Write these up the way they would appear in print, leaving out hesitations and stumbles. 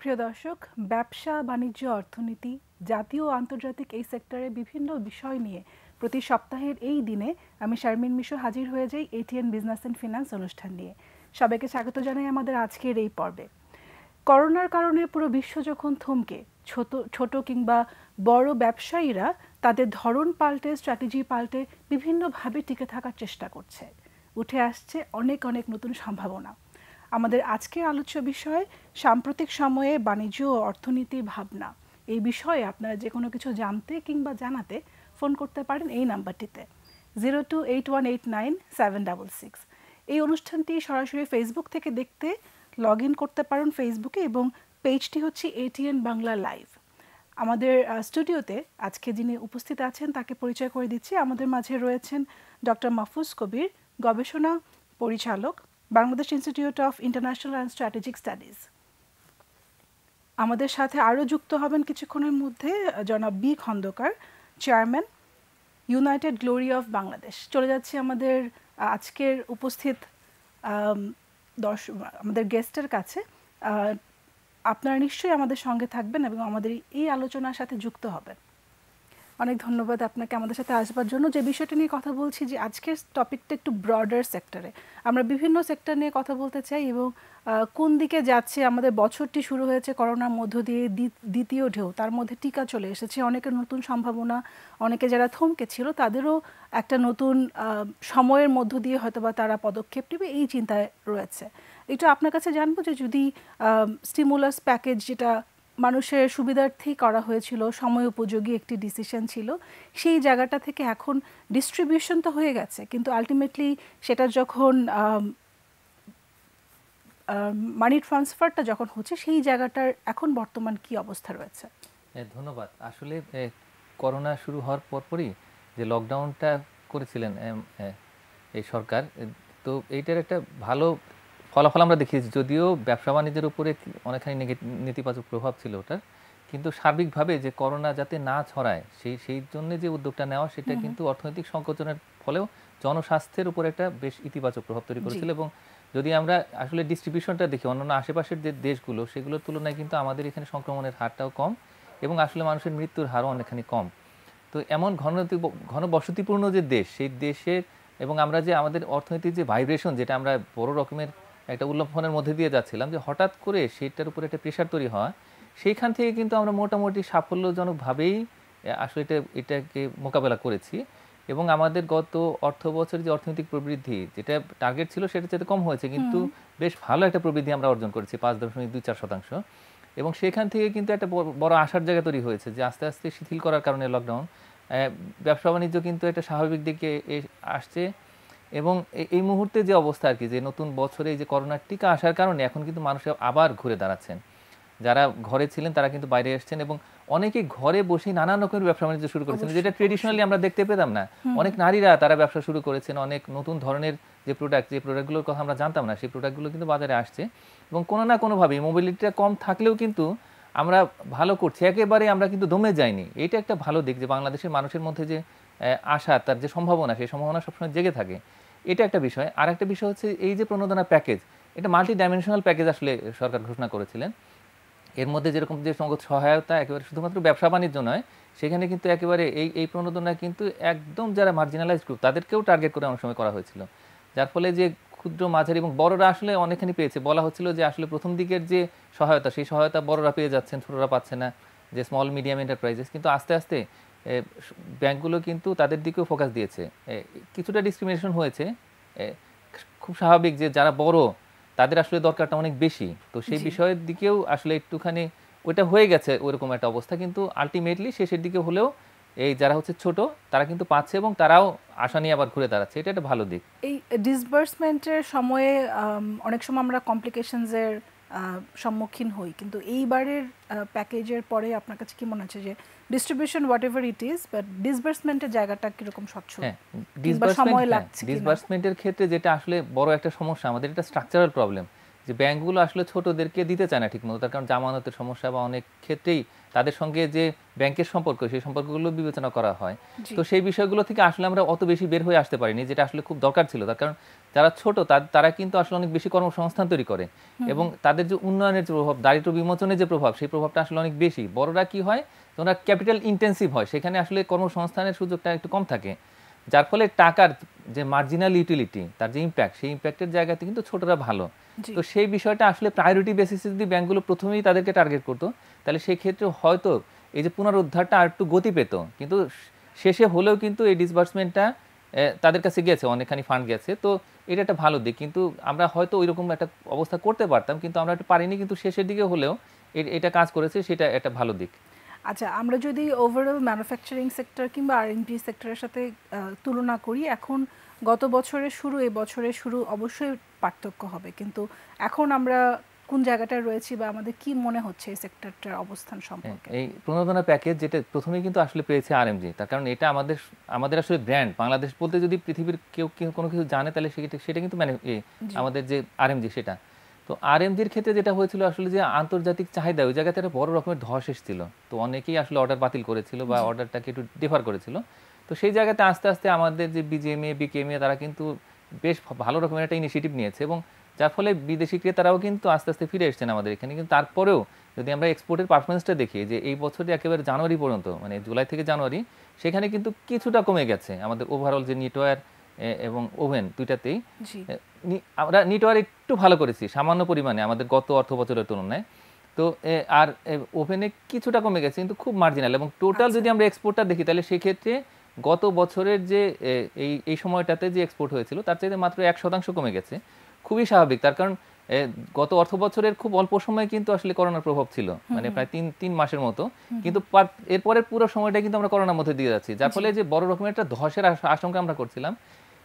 প্রিয় দর্শক, ব্যবসা বাণিজ্য অর্থনীতি জাতীয় ও আন্তর্জাতিক এই সেক্টরে বিভিন্ন বিষয় নিয়ে প্রতি সপ্তাহের এই দিনে আমি শারমিন মিশো হাজির হয়ে যাই এটিএন বিজনেস অ্যান্ড ফিনান্স অনুষ্ঠান নিয়ে। সবাইকে স্বাগত জানাই আমাদের আজকের এই পর্বে। করোনার কারণে পুরো বিশ্ব যখন থমকে, ছোট ছোট কিংবা বড় ব্যবসায়ীরা তাদের ধরন পাল্টে, স্ট্র্যাটেজি পাল্টে বিভিন্নভাবে টিকে থাকার চেষ্টা করছে। উঠে আসছে অনেক অনেক নতুন সম্ভাবনা। আমাদের আজকের আলোচ্য বিষয় সাম্প্রতিক সময়ে বাণিজ্য ও অর্থনীতির ভাবনা। এই বিষয়ে আপনারা যে কোনো কিছু জানতে কিংবা জানাতে ফোন করতে পারেন এই নাম্বারটিতে 0281897766। এই অনুষ্ঠানটি সরাসরি ফেসবুক থেকে দেখতে লগ ইন করতে পারেন ফেসবুকে, এবং পেজটি হচ্ছে এটিএন বাংলা লাইভ। আমাদের স্টুডিওতে আজকে যিনি উপস্থিত আছেন তাকে পরিচয় করে দিচ্ছি। আমাদের মাঝে রয়েছেন ডক্টর মাহফুজ কবির, গবেষণা পরিচালক, Bangladesh institute of international and strategic studies. আমাদের সাথে আরও যুক্ত হবেন কিছুক্ষণের মধ্যে জনাব B Khandaker, chairman, united glory of Bangladesh. চলে যাচ্ছি আমাদের আজকের উপস্থিত আমাদের গেস্টের কাছে। আপনারা নিশ্চয়ই আমাদের সঙ্গে থাকবেন এবং আমাদের এই আলোচনার সাথে যুক্ত হবেন। অনেক ধন্যবাদ আপনাকে আমাদের সাথে আসবার জন্য। যে বিষয়টা নিয়ে কথা বলছি, যে আজকের টপিকটা একটু ব্রডার সেক্টরে, আমরা বিভিন্ন সেক্টর নিয়ে কথা বলতে চাই এবং কোন দিকে যাচ্ছে। আমাদের বছরটি শুরু হয়েছে করোনার মধ্য দিয়ে, দ্বিতীয় ঢেউ, তার মধ্যে টিকা চলে এসেছে, অনেকের নতুন সম্ভাবনা, অনেকে যারা থমকে ছিল তাদেরও একটা নতুন সময়ের মধ্য দিয়ে হয়তোবা তারা পদক্ষেপ নেবে, এই চিন্তায় রয়েছে। এটা আপনার কাছে জানবো যে যদি স্টিমুলাস প্যাকেজ, যেটা মানুষের সুবিধার্থেই করা হয়েছিল, সময় উপযোগী একটি ডিসিশন ছিল, সেই জায়গাটা থেকে এখন ডিস্ট্রিবিউশন তো হয়ে গেছে, কিন্তু আলটিমেটলি সেটা যখন মানি ট্রান্সফারটা যখন হচ্ছে, সেই জায়গাটার এখন বর্তমান কি অবস্থা রয়েছে? ধন্যবাদ। আসলে করোনা শুরু হওয়ার পরপরই যে লকডাউনটা করেছিলেন এই সরকার, তো এইটার একটা ভালো ফলাফল আমরা দেখিয়েছি। যদিও ব্যবসা বাণিজ্যের উপরে অনেকখানি নেতিবাচক প্রভাব ছিল ওটার, কিন্তু সার্বিকভাবে যে করোনা যাতে না ছড়ায় সেই জন্য যে উদ্যোগটা নেওয়া, সেটা কিন্তু অর্থনৈতিক সংকোচনের ফলেও জনস্বাস্থ্যের উপর একটা বেশ ইতিবাচক প্রভাব তৈরি করেছিল। এবং যদি আমরা আসলে ডিস্ট্রিবিউশনটা দেখি অন্যান্য আশেপাশের যে দেশগুলো, সেগুলোর তুলনায় কিন্তু আমাদের এখানে সংক্রমণের হারটাও কম এবং আসলে মানুষের মৃত্যুর হারও অনেকখানি কম। তো এমন ঘনবসতিপূর্ণ যে দেশ, সেই দেশের এবং আমরা যে আমাদের অর্থনীতির যে ভাইব্রেশন, যেটা আমরা বড় রকমের একটা উল্লম্ফনের মধ্যে দিয়ে যাচ্ছিলাম, যে হঠাৎ করে সেটার উপরে একটা প্রেশার তৈরি হওয়া, সেইখান থেকে কিন্তু আমরা মোটামুটি সাফল্যজনকভাবেই আসলে এটাকে মোকাবেলা করেছি। এবং আমাদের গত অর্থ বছর যে অর্থনৈতিক প্রবৃদ্ধি, যেটা টার্গেট ছিল সেটা চেয়ে কম হয়েছে, কিন্তু বেশ ভালো একটা প্রবৃদ্ধি আমরা অর্জন করেছি, 5.24%। এবং সেখান থেকে কিন্তু একটা বড় আশার জায়গা তৈরি হয়েছে যে আস্তে আস্তে শিথিল করার কারণে লকডাউন, ব্যবসা বাণিজ্য কিন্তু একটা স্বাভাবিক দিকে আসছে। এবং এই মুহূর্তে যে অবস্থা আর কি, যে নতুন বছরে যে করোনার টিকা আসার কারণে এখন কিন্তু মানুষ আবার ঘুরে দাঁড়াচ্ছেন। যারা ঘরে ছিলেন তারা কিন্তু বাইরে এসছেন, এবং অনেকে ঘরে বসে নানান রকমের ব্যবসা বাণিজ্য শুরু করেছেন, যেটা ট্রেডিশনালি আমরা দেখতে পেতাম না। অনেক নারীরা তারা ব্যবসা শুরু করেছেন, অনেক নতুন ধরনের যে প্রোডাক্টগুলোর কথা আমরা জানতাম না, সেই প্রোডাক্টগুলো কিন্তু বাজারে আসছে। এবং কোনো না কোনোভাবে মোবিলিটিটা কম থাকলেও কিন্তু আমরা ভালো করছি, একেবারে আমরা কিন্তু দমে যাইনি। এটা একটা ভালো দিক, যে বাংলাদেশের মানুষের মধ্যে যে আশা, তার যে সম্ভাবনা, সেই সম্ভাবনা সবসময় জেগে থাকে। এটা একটা বিষয়। আর একটা বিষয় হচ্ছে এই যে প্রণোদনা প্যাকেজ, এটা মাল্টি ডাইমেনশনাল প্যাকেজ আসলে সরকার ঘোষণা করেছিলেন। এর মধ্যে যেরকম যে নগদ সহায়তা একেবারে শুধুমাত্র ব্যবসা বাণিজ্য নয়, সেখানে কিন্তু একেবারে এই প্রণোদনা কিন্তু একদম যারা মার্জিনালাইজ গ্রুপ, তাদেরকেও টার্গেট করে অনেক সময় করা হয়েছিল, যার ফলে যে ক্ষুদ্র, মাঝারি এবং বড়রা আসলে অনেকখানি পেয়েছে। বলা হচ্ছিল যে আসলে প্রথম দিকের যে সহায়তা, সেই সহায়তা বড়রা পেয়ে যাচ্ছেন, ছোটরা পাচ্ছে না, যে স্মল মিডিয়াম এন্টারপ্রাইজেস। কিন্তু আস্তে আস্তে ব্যাংকগুলো কিন্তু তাদের দিকেও ফোকাস দিয়েছে। কিছুটা ডিসক্রিমিনেশন হয়েছে, খুব স্বাভাবিক, যে যারা বড় তাদের আসলে দরকারটা অনেক বেশি, তো সেই বিষয়ের দিকেও আসলে একটুখানি ওইটা হয়ে গেছে ওইরকম একটা অবস্থা। কিন্তু আলটিমেটলি শেষের দিকে হলেও এই যারা হচ্ছে ছোট, তারা কিন্তু পাচ্ছে এবং তারাও আশা নিয়ে আবার ঘুরে দাঁড়াচ্ছে। এটা একটা ভালো দিক। এই ডিসবার্সমেন্টের সময়ে অনেক সময় আমরা কমপ্লিকেশনসের সম্মুখীন হই, কিন্তু এইবারের প্যাকেজের পরে আপনার কাছে কি মনে হচ্ছে যে distribution whatever it is, but ডিসবার্সমেন্টের জায়গাটা কিরকম স্বচ্ছ? ডিসবার্সমেন্টের ক্ষেত্রে যেটা আসলে বড় একটা সমস্যা আমাদের, এটা স্ট্রাকচারাল প্রবলেম, যে ব্যাংকগুলো আসলে ছোটদেরকে দিতে চায় না ঠিকমতো, তার কারণ জামানতের সমস্যা বা অনেক ক্ষেত্রেই তাদের সঙ্গে যে ব্যাংকের সম্পর্ক সেই সম্পর্কগুলো বিবেচনা করা হয়। জি। তো সেই বিষয়গুলো থেকে আসলে আমরা অত বেশি বের হয়ে আসতে পারিনি, যেটা আসলে খুব দরকার ছিল। তার কারণ যারা ছোট তারা কিন্তু আসলে অনেক বেশি কর্মসংস্থান তৈরি করে এবং তাদের যে উন্নয়নের যে প্রভাব, দারিদ্র্য বিমোচনের যে প্রভাব, সেই প্রভাবটা আসলে অনেক বেশি। বড়রা কি হয়, ওরা ক্যাপিটাল ইন্টেন্সিভ হয়, সেখানে আসলে কর্মসংস্থানের সুযোগটা একটু কম থাকে, যার ফলে টাকার যে মার্জিনাল ইউটিলিটি, তার যে ইম্প্যাক্ট, সেই ইম্প্যাক্টের জায়গাতে কিন্তু ছোটরা ভালো। জি। তো সেই বিষয়টা আসলে প্রায়োরিটি বেসিসে যদি ব্যাংকগুলো প্রথমেই তাদেরকে টার্গেট করতো, তাহলে সেই ক্ষেত্রে হয়তো এই যে পুনরুদ্ধারটা আর একটু গতি পেত। কিন্তু শেষে হলেও কিন্তু এই ডিসবার্সমেন্টটা তাদের কাছে গেছে, অনেকখানি ফান্ড গেছে। তো এটা একটা ভালো দিক। কিন্তু আমরা হয়তো ওইরকম একটা অবস্থা করতে পারতাম, কিন্তু আমরা একটু পারিনি। কিন্তু শেষের দিকে হলেও এটা কাজ করেছে, সেটা একটা ভালো দিক। আচ্ছা, আমরা যদি ওভারঅল ম্যানুফ্যাকচারিং সেক্টর কিংবা আরএমডি সেক্টরের সাথে তুলনা করি, এখন গত বছরের শুরু এই বছরের শুরু অবশ্যই পার্থক্য হবে, কিন্তু এখন আমরা কোন জায়গাটায় রয়েছি বা আমাদের কি মনে হচ্ছে এই সেক্টরটার অবস্থান সম্পর্কে? এই প্রণোদনা প্যাকেজ যেটা প্রথমেই কিন্তু আসলে পেয়েছে আরএমজি, তার কারণ এটা আমাদের আসলে ব্র্যান্ড। বাংলাদেশ বলতে যদি পৃথিবীর কেউ কোনো কিছু জানে, তাহলে সেটা কিন্তু জি। আমাদের যে আরএমজি সেটা। তো আরএমজির ক্ষেত্রে যেটা হয়েছিল আসলে, যে আন্তর্জাতিক চাহিদা, ওই জায়গাতে একটা বড় রকমের ধস এসেছিল। তো অনেকেই আসলে অর্ডার বাতিল করেছিল বা জি। অর্ডারটাকে একটু ডিফার করেছিল। তো সেই জায়গাতে আস্তে আস্তে আমাদের যে বিজিএমএ, বিকেএমএ, তারা কিন্তু বেশ ভালো রকমের একটা ইনিশিয়েটিভ নিয়েছে, এবং যার ফলে বিদেশি ক্রেতারাও কিন্তু আস্তে আস্তে ফিরে এসেছেন আমাদের এখানে। কিন্তু তারপরেও যদি আমরা এক্সপোর্টের পারফরমেন্সটা দেখি, যে এই বছরে একেবারে জানুয়ারি পর্যন্ত, মানে জুলাই থেকে জানুয়ারি, সেখানে কিন্তু কিছুটা কমে গেছে আমাদের ওভারঅল যে নিটওয়্যার এবং ওভেন দুইটাতেই। জি। আমরা নিটওয়্যার একটু ভালো করেছি সামান্য পরিমাণে আমাদের গত অর্থ বছরের তুলনায়। তো আর ওভেনে কিছুটা কমে গেছে, কিন্তু খুব মার্জিনাল। এবং টোটাল আচ্ছা। যদি আমরা এক্সপোর্টটা দেখি, তাহলে সেক্ষেত্রে গত বছরের যে এই সময়টাতে যে এক্সপোর্ট হয়েছিল, তার চাইতে মাত্র 1% কমে গেছে। খুবই স্বাভাবিক, তার কারণ গত অর্থ বছরের খুব অল্প সময় কিন্তু আসলে করোনার প্রভাব ছিল, মানে প্রায় তিন মাসের মতো। কিন্তু এরপরের পুরো সময়টা কিন্তু আমরা করোনার মধ্যে দিয়ে যাচ্ছি, যার ফলে যে বড় রকমের একটা ধসের আশঙ্কা আমরা করছিলাম,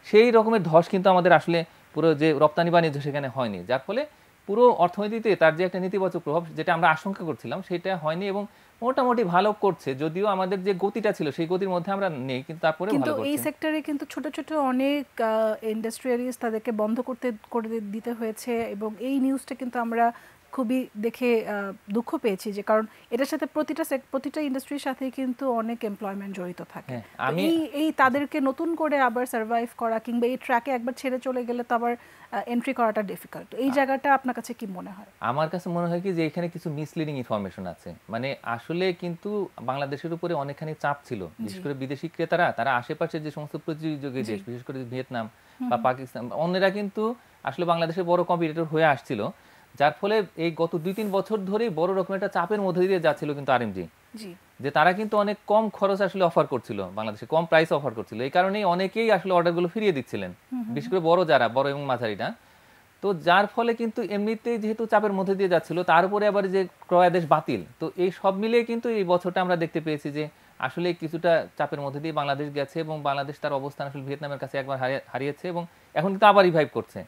সেই রকমের ধস কিন্তু আমাদের আসলে পুরো যে রপ্তানি বাণিজ্য সেখানে হয়নি, যার ফলে পুরো অর্থনীতিতে তার যে একটা নেতিবাচক প্রভাব, যেটা আমরা আশঙ্কা করছিলাম, সেটা হয়নি এবং মোটামুটি ভালো করছে। যদিও আমাদের যে গতিটা ছিল সেই গতির মধ্যে আমরা নেই, কিন্তু তারপরেও কিন্তু ভালো এই করছে। সেক্টরে কিন্তু ছোট ছোট অনেক ইন্ডাস্ট্রিয়ালিস্ট তাদেরকে বন্ধ করে দিতে হয়েছে, এবং এই নিউজটা কিন্তু আমরা খুবই দেখে দুঃখ পেয়েছি, যে কারণ এটার সাথে প্রতিটা ইন্ডাস্ট্রির সাথেই কিন্তু অনেক এমপ্লয়মেন্ট জড়িত থাকে। হ্যাঁ, তো এই তাদেরকে নতুন করে আবার সার্ভাইভ করা কিংবা এই ট্র্যাকে একবার ছেড়ে চলে গেলে তো আবার এন্ট্রি করাটা ডিফিকাল্ট। এই জায়গাটা আপনার কাছে কি মনে হয়? আমার কাছে মনে হয় কি, যে এখানে কিছু মিসলিডিং ইনফরমেশন আছে। মানে আসলে কিন্তু বাংলাদেশের উপরে অনেকখানি চাপ ছিল, বিশেষ জি। করে বিদেশি ক্রেতারা, তারা আশেপাশে যে সমস্ত প্রতিযোগী জি। দেশ, বিশেষ করে ভিয়েতনাম বা পাকিস্তান, অন্যরা কিন্তু আসলে বাংলাদেশের বড় কম্পিটিটর হয়ে আসছিল, যার ফলে এই গত 2-3 বছর ধরেই বড় রকমের একটা চাপের মধ্যে দিয়ে যাচ্ছিল কিন্তু আরএমজি, জি। যে তারা কিন্তু অনেক কম খরচ আসলে অফার করছিল, বাংলাদেশে কম প্রাইস অফার করছিল। এই কারণেই অনেকেই আসলে অর্ডারগুলো ফিরিয়ে দিচ্ছিলেন, বিশেষ করে বড় এবং মাঝারিটা। তো যার ফলে কিন্তু এমনিতেই যেহেতু চাপের মধ্যে দিয়ে যাচ্ছিল, তার উপরে আবার যে ক্রয়াদেশ বাতিল, তো এই সব মিলিয়ে কিন্তু এই বছরটা আমরা দেখতে পেয়েছি যে আসলে কিছুটা চাপের মধ্যে দিয়ে বাংলাদেশ গেছে, এবং বাংলাদেশ তার অবস্থান আসলে ভিয়েতনামের কাছে একবার হারিয়েছে, এবং এখন কিন্তু আবার রিভাইভ করছে।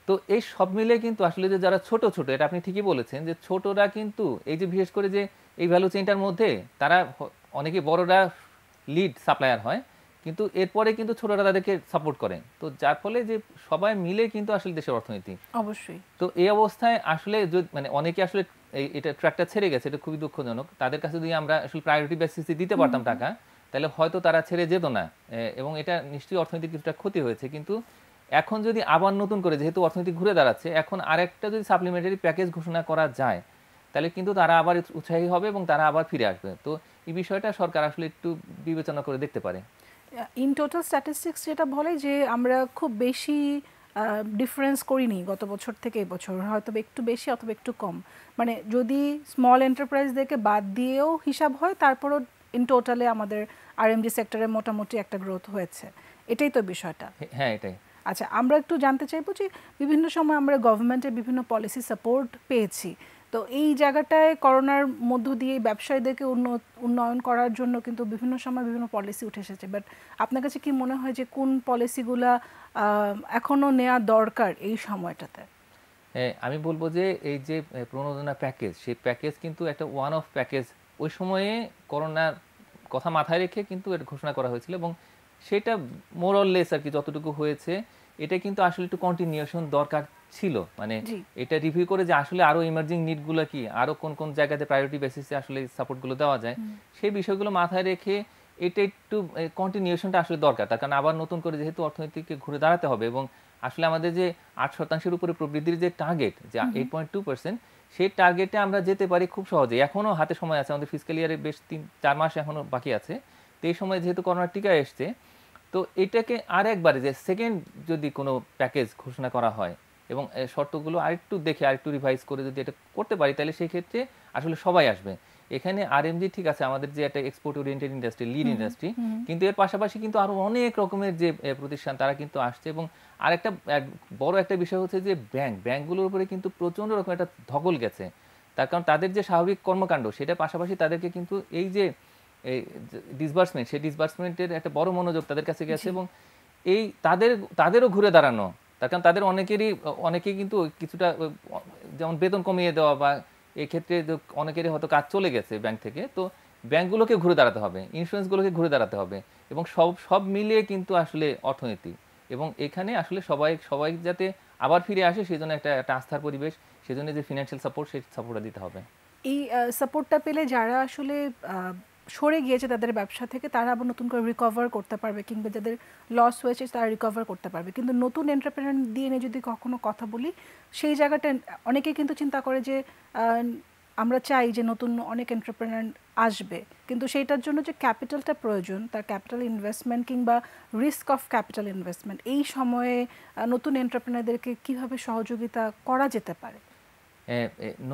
তো এই সব মিলে কিন্তু আসলে যে যারা ছোট ছোট, এটা আপনি ঠিকই বলেছেন, যে ছোটরা কিন্তু এই যে বিশেষ করে যে এই ভ্যালু চেইনটার মধ্যে তারা অনেকে বড়রা লিড সাপ্লায়ার হয়, কিন্তু এরপরে কিন্তু ছোটরা তাদেরকে সাপোর্ট করে। তো যার ফলে যে সবাই মিলে কিন্তু আসলে দেশের অর্থনীতি। অবশ্যই। তো এই অবস্থায় আসলে মানে অনেকে আসলে এটা ট্র্যাকটা ছেড়ে গেছে, এটা খুবই দুঃখজনক। তাদের কাছে যদি আমরা আসলে প্রায়োরিটি বেসিসে দিতে পারতাম টাকা, তাহলে হয়তো তারা ছেড়ে যেত না, এবং এটা নিশ্চয়ই অর্থনৈতিক কিছুটা ক্ষতি হয়েছে। কিন্তু এখন যদি আবার নতুন করে, যেহেতু অর্থনীতি ঘুরে দাঁড়াচ্ছে, এখন আরেকটা যদি সাপ্লিমেন্টারি প্যাকেজ ঘোষণা করা যায়, তাহলে কিন্তু তারা আবার উৎসাহী হবে এবং তারা আবার ফিরে আসবে। তো এই বিষয়টা সরকার আসলে একটু বিবেচনা করে দেখতে পারে। ইন টোটাল স্ট্যাটিস্টিক্স যেটা বলে যে আমরা খুব বেশি ডিফারেন্স করিনি গত বছর থেকে এই বছর, হয়তো একটু বেশি অথবা একটু কম, মানে যদি স্মল এন্টারপ্রাইজদেরকে বাদ দিয়েও হিসাব হয়, তারপরও ইন টোটালে আমাদের আরএমডি সেক্টরে মোটামুটি একটা গ্রোথ হয়েছে। এটাই তো বিষয়টা। হ্যাঁ, এটাই। আচ্ছা, আমরা একটু জানতে চাইবো যে বিভিন্ন সময় আমরা গভর্নমেন্টের বিভিন্ন পলিসি সাপোর্ট পেয়েছি, তো এই জায়গাটায় করোনার মধ্য দিয়ে ব্যবসায়ীদেরকে উন্নয়ন করার জন্য কিন্তু বিভিন্ন সময় বিভিন্ন পলিসি উঠে এসেছে, বাট আপনার কাছে কি মনে হয় যে কোন পলিসিগুলা এখনো নেওয়া দরকার এই সময়টাতে? আমি বলবো যে এই যে প্রণোদনা প্যাকেজ, সেই প্যাকেজ কিন্তু একটা ওয়ান অফ প্যাকেজ। ওই সময়ে করোনার কথা মাথায় রেখে কিন্তু এটা ঘোষণা করা হয়েছিল, এবং সেটা মোর অর লেস আর কি যতটুকু হয়েছে, এটা কিন্তু আসলে একটু কন্টিনিউশন দরকার ছিল, মানে জি এটা রিভিউ করে যে আসলে আরো ইমার্জিং নিডগুলো কি, আরো কোন কোন জায়গাতে প্রায়োরিটি বেসিসে আসলে সাপোর্টগুলো দেওয়া যায়, সেই বিষয়গুলো মাথায় রেখে এটা একটু কন্টিনিউশনটা আসলে দরকার। তার কারণ আবার নতুন করে যেহেতু অর্থনীতিকে ঘুরে দাঁড়াতে হবে এবং আসলে আমাদের যে 8% উপরে প্রবৃদ্ধির যে টার্গেট, যে 8.2%, সেই টার্গেটে আমরা যেতে পারি খুব সহজে। এখনো হাতে সময় আছে, আমাদের ফিসক্যাল ইয়ারে বেশ 3-4 মাস এখনো বাকি আছে। তো এই সময় যেহেতু করোনার টিকা এসছে, তো এটাকে আরেকবারে যে সেকেন্ড যদি কোনো প্যাকেজ ঘোষণা করা হয় এবং শর্তগুলো আরেকটু দেখে আরেকটু রিভাইজ করে যদি এটা করতে পারি, তাহলে সেই ক্ষেত্রে আসলে সবাই আসবে এখানে। আরএমজি ঠিক আছে, আমাদের যে একটা export oriented industry, lead industry, কিন্তু এর পাশাপাশি কিন্তু আরো অনেক রকমের যে প্রতিষ্ঠান তারা কিন্তু আসছে। এবং আরেকটা বড় একটা বিষয় হচ্ছে যে ব্যাংকগুলোর উপরে কিন্তু প্রচন্ড রকম একটা ধকল গেছে। তার কারণ তাদের যে স্বাভাবিক কর্মকাণ্ড, সেটা পাশাপাশি তাদেরকে কিন্তু এই যে এই ডিসবার্সমেন্ট, সেই ডিসবার্সমেন্টের একটা বড় মনোযোগ তাদের কাছে গেছে এবং এই তাদেরও ঘুরে দাঁড়ানো। তার কারণ তাদের অনেকেই কিন্তু কিছুটা যেমন বেতন কমিয়ে দেওয়া বা এক্ষেত্রে অনেকেরই হয়তো কাজ চলে গেছে ব্যাংক থেকে, তো ব্যাংকগুলোকে ঘুরে দাঁড়াতে হবে, ইন্স্যুরেন্সগুলোকে ঘুরে দাঁড়াতে হবে এবং সব মিলিয়ে কিন্তু আসলে অর্থনীতি। এবং এখানে আসলে সবাই যাতে আবার ফিরে আসে, সেই জন্য একটা আস্থার পরিবেশ, সেই জন্য যে ফিনান্সিয়াল সাপোর্ট, সেই সাপোর্টটা দিতে হবে। এই সাপোর্টটা পেলে যারা আসলে সরে গিয়েছে তাদের ব্যবসা থেকে, তারা আবার নতুন করে রিকভার করতে পারবে, কিংবা যাদের লস হয়েছে তারা রিকভার করতে পারবে। কিন্তু নতুন এন্টারপ্রেনার দিয়ে নিয়ে যদি কখনো কথা বলি, সেই জায়গাটা অনেকেই কিন্তু চিন্তা করে যে আমরা চাই যে নতুন অনেক এন্টারপ্রেনার আসবে, কিন্তু সেইটার জন্য যে ক্যাপিটালটা প্রয়োজন, তার ক্যাপিটাল ইনভেস্টমেন্ট কিংবা রিস্ক অফ ক্যাপিটাল ইনভেস্টমেন্ট, এই সময়ে নতুন এন্টারপ্রেনারদেরকে কিভাবে সহযোগিতা করা যেতে পারে?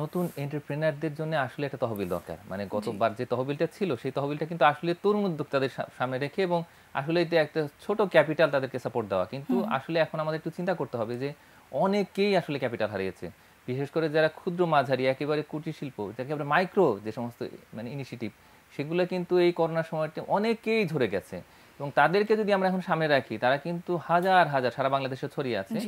নতুন এন্টারপ্রেনারদের জন্য আসলে একটা তহবিল দরকার। মানে গতবার যে তহবিলটা ছিল, সেই তহবিলটা কিন্তু আসলে তরুণ উদ্যোক্তাদের সামনে রেখে এবং আসলে এটা একটা ছোট ক্যাপিটাল তাদেরকে সাপোর্ট দেওয়া। কিন্তু আসলে এখন আমাদের একটু চিন্তা করতে হবে যে অনেকেই আসলে ক্যাপিটাল হারিয়েছে, বিশেষ করে যারা ক্ষুদ্র মাঝারি একেবারে কুটির শিল্প, যাকে আমরা মাইক্রো যে সমস্ত মানে ইনিশিয়েটিভ, সেগুলো কিন্তু এই করোনার সময়টা অনেকেই ঝরে গেছে। এবং তাদেরকে যদি আমরা এখন সামনে রাখি, তারা কিন্তু হাজার হাজার সারা বাংলাদেশে ছড়িয়ে আছে।